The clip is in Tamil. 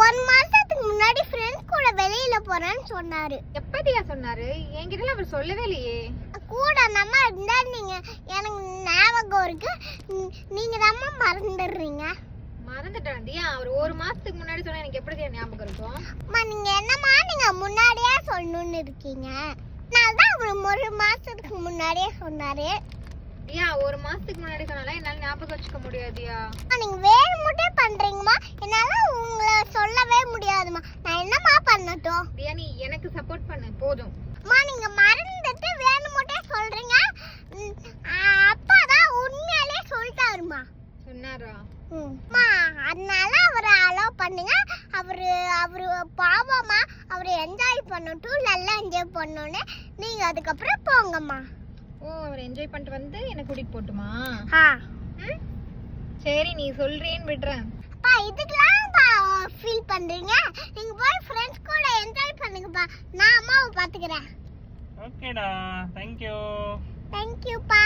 1 மாசத்துக்கு முன்னாடி ஃப்ரெண்ட்ஸ் கூட வெளியில போறேன்னு சொன்னாரு. எப்படியா சொன்னாரு? என்கிட்ட அவர் சொல்லவே இல்லையே. கூட நம்ம இருந்தா நீங்க எனக்கு ஞாபகம் இருக்கு. நீங்க தான் மறந்துடுறீங்க. மறந்துட்டேன் தியா. அவர் 1 மாசத்துக்கு முன்னாடி சொன்னா எனக்கு எப்படி ஞாபகம் இருக்கும்? அம்மா நீங்க என்னம்மா நீங்க முன்னாடியே சொல்லணும்னு இருக்கீங்க. நான் தான் 1 மாசத்துக்கு முன்னாடியே சொன்னாரு. தியா 1 மாசத்துக்கு முன்னாடி சொன்னால என்னால ஞாபகம் வச்சுக்க முடியாதியா. நீங்க வேணும்ட்டே பண்றீங்கம்மா. என்னால உங்களை சொல்லவே முடியாதுமா. நான் என்னம்மா பண்ணட்டும்? தியா நீ எனக்கு சப்போர்ட் பண்ணு போதும். அம்மா நீங்க மறந்துட்டு வேணும்ட்டே சொல்றீங்க. அப்பா தான் உண்மையிலே சொல்லிட்டாருமா. சொன்னாரா? அம்மா அதனால அவரை அலோவ் பண்ணுங்க. அவரு பாவமா அவரை என்ஜாய் பண்ணட்டும். நல்லா என்ஜாய் பண்ணோன்னு நீங்க அதுக்கப்புறம் போங்கம்மா. ஓ அவர் என்ஜாய் பண்ணிட்டு வந்து என்ன கூட்டிட்டு போட்டுமா? சரி நீ சொல்றேன்னு விடுறேன். அப்பா இதுக்கெல்லாம் ஃபீல் பண்றீங்க. நீங்க போய் ஃப்ரெண்ட்ஸ் கூட என்ஜாய் பண்ணுங்கப்பா. நான் அம்மாவை பாத்துக்கிறேன். ஓகேடா. Thank you. தேங்க் யூ பா.